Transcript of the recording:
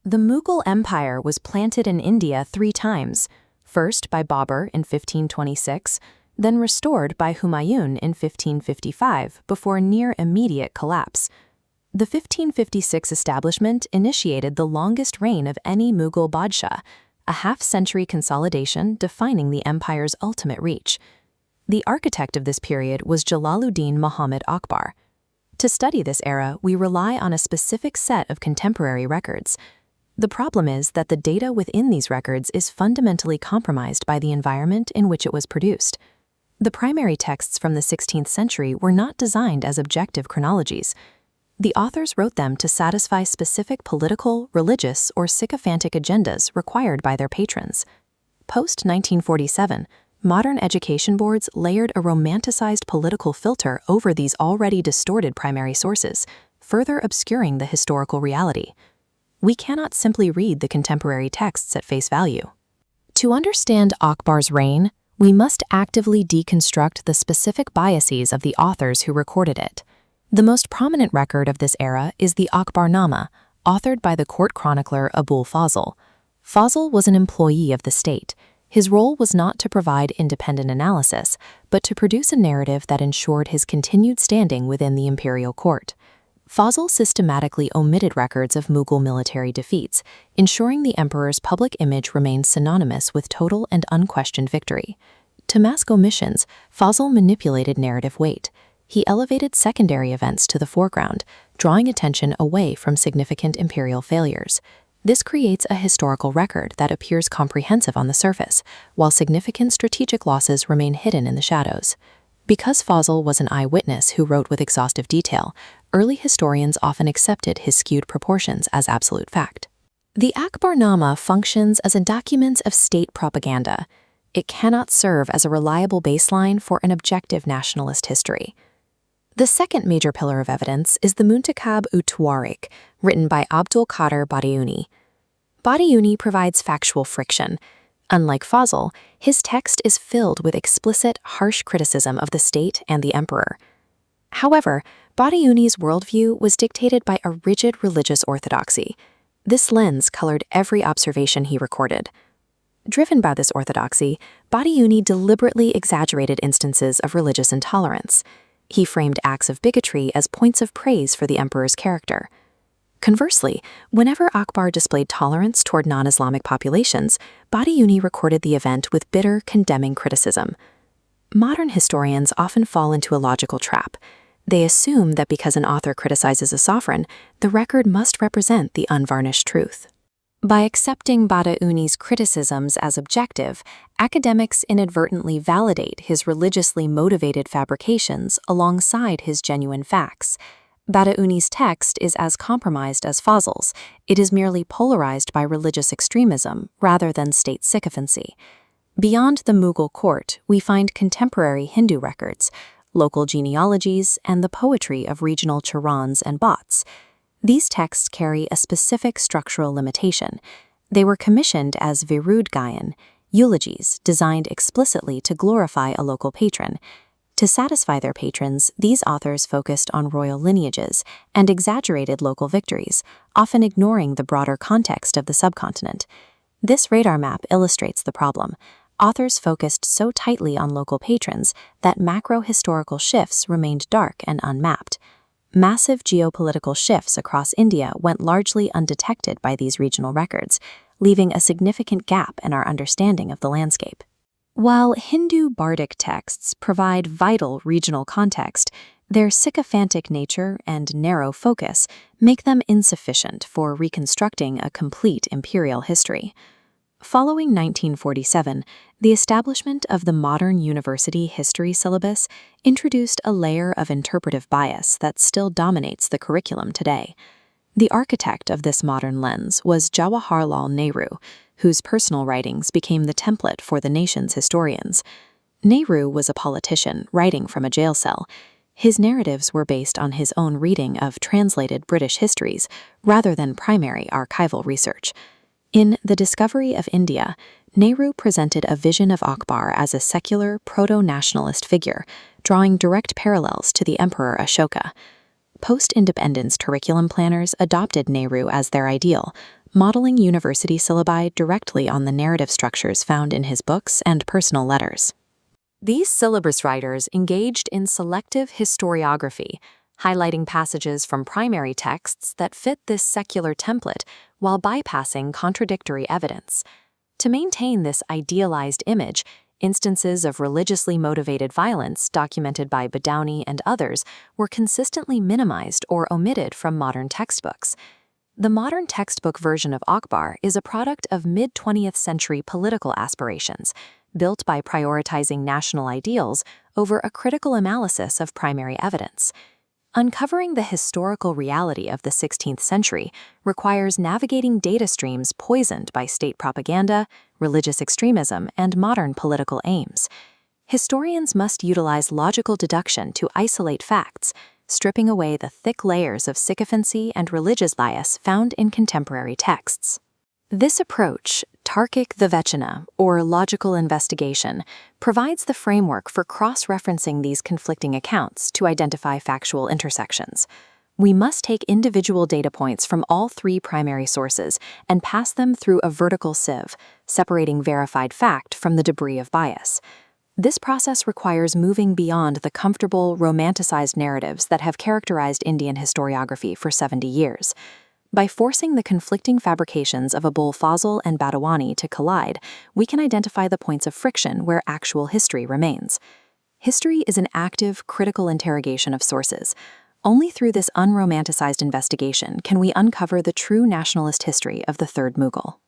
The Mughal Empire was planted in India 3 times, first by Babur in 1526, then restored by Humayun in 1555 before near immediate collapse. The 1556 establishment initiated the longest reign of any Mughal Badshah, a half-century consolidation defining the empire's ultimate reach. The architect of this period was Jalaluddin Muhammad Akbar. To study this era, we rely on a specific set of contemporary records. The problem is that the data within these records is fundamentally compromised by the environment in which it was produced. The primary texts from the 16th century were not designed as objective chronologies. The authors wrote them to satisfy specific political, religious, or sycophantic agendas required by their patrons. Post-1947, modern education boards layered a romanticized political filter over these already distorted primary sources, further obscuring the historical reality. We cannot simply read the contemporary texts at face value. To understand Akbar's reign, we must actively deconstruct the specific biases of the authors who recorded it. The most prominent record of this era is the Akbarnama, authored by the court chronicler Abul Fazl. Fazl was an employee of the state. His role was not to provide independent analysis, but to produce a narrative that ensured his continued standing within the imperial court. Fazl systematically omitted records of Mughal military defeats, ensuring the emperor's public image remained synonymous with total and unquestioned victory. To mask omissions, Fazl manipulated narrative weight. He elevated secondary events to the foreground, drawing attention away from significant imperial failures. This creates a historical record that appears comprehensive on the surface, while significant strategic losses remain hidden in the shadows. Because Fazl was an eyewitness who wrote with exhaustive detail, early historians often accepted his skewed proportions as absolute fact. The Akbarnama functions as a document of state propaganda. It cannot serve as a reliable baseline for an objective nationalist history. The second major pillar of evidence is the Muntakab-ut-Tawarikh, written by Abdul Qadir Badiuni. Badiuni provides factual friction. Unlike Fazl, his text is filled with explicit, harsh criticism of the state and the emperor. However, Badiuni's worldview was dictated by a rigid religious orthodoxy. This lens colored every observation he recorded. Driven by this orthodoxy, Badiuni deliberately exaggerated instances of religious intolerance. He framed acts of bigotry as points of praise for the emperor's character. Conversely, whenever Akbar displayed tolerance toward non-Islamic populations, Badiuni recorded the event with bitter, condemning criticism. Modern historians often fall into a logical trap. They assume that because an author criticizes a sovereign, the record must represent the unvarnished truth. By accepting Badiuni's criticisms as objective, academics inadvertently validate his religiously motivated fabrications alongside his genuine facts. Badiuni's text is as compromised as Fazl's. It is merely polarized by religious extremism rather than state sycophancy. Beyond the Mughal court, we find contemporary Hindu records, local genealogies, and the poetry of regional Churans and Bhatts. These texts carry a specific structural limitation. They were commissioned as Virud Gayan, eulogies designed explicitly to glorify a local patron. To satisfy their patrons, these authors focused on royal lineages and exaggerated local victories, often ignoring the broader context of the subcontinent. This radar map illustrates the problem. Authors focused so tightly on local patrons that macro-historical shifts remained dark and unmapped. Massive geopolitical shifts across India went largely undetected by these regional records, leaving a significant gap in our understanding of the landscape. While Hindu bardic texts provide vital regional context, their sycophantic nature and narrow focus make them insufficient for reconstructing a complete imperial history. Following 1947, the establishment of the modern university history syllabus introduced a layer of interpretive bias that still dominates the curriculum today. The architect of this modern lens was Jawaharlal Nehru, whose personal writings became the template for the nation's historians. Nehru was a politician writing from a jail cell. His narratives were based on his own reading of translated British histories rather than primary archival research. In The Discovery of India, Nehru presented a vision of Akbar as a secular, proto-nationalist figure, drawing direct parallels to the Emperor Ashoka. Post-independence curriculum planners adopted Nehru as their ideal, modeling university syllabi directly on the narrative structures found in his books and personal letters. These syllabus writers engaged in selective historiography, highlighting passages from primary texts that fit this secular template while bypassing contradictory evidence. To maintain this idealized image, instances of religiously motivated violence documented by Badauni and others were consistently minimized or omitted from modern textbooks. The modern textbook version of Akbar is a product of mid-20th century political aspirations, built by prioritizing national ideals over a critical analysis of primary evidence. Uncovering the historical reality of the 16th century requires navigating data streams poisoned by state propaganda, religious extremism, and modern political aims. Historians must utilize logical deduction to isolate facts, stripping away the thick layers of sycophancy and religious bias found in contemporary texts. This approach, Tarkic Vivechana, or logical investigation, provides the framework for cross-referencing these conflicting accounts to identify factual intersections. We must take individual data points from all three primary sources and pass them through a vertical sieve, separating verified fact from the debris of bias. This process requires moving beyond the comfortable, romanticized narratives that have characterized Indian historiography for 70 years. By forcing the conflicting fabrications of Abul Fazl and Badawani to collide, we can identify the points of friction where actual history remains. History is an active, critical interrogation of sources. Only through this unromanticized investigation can we uncover the true nationalist history of the Third Mughal.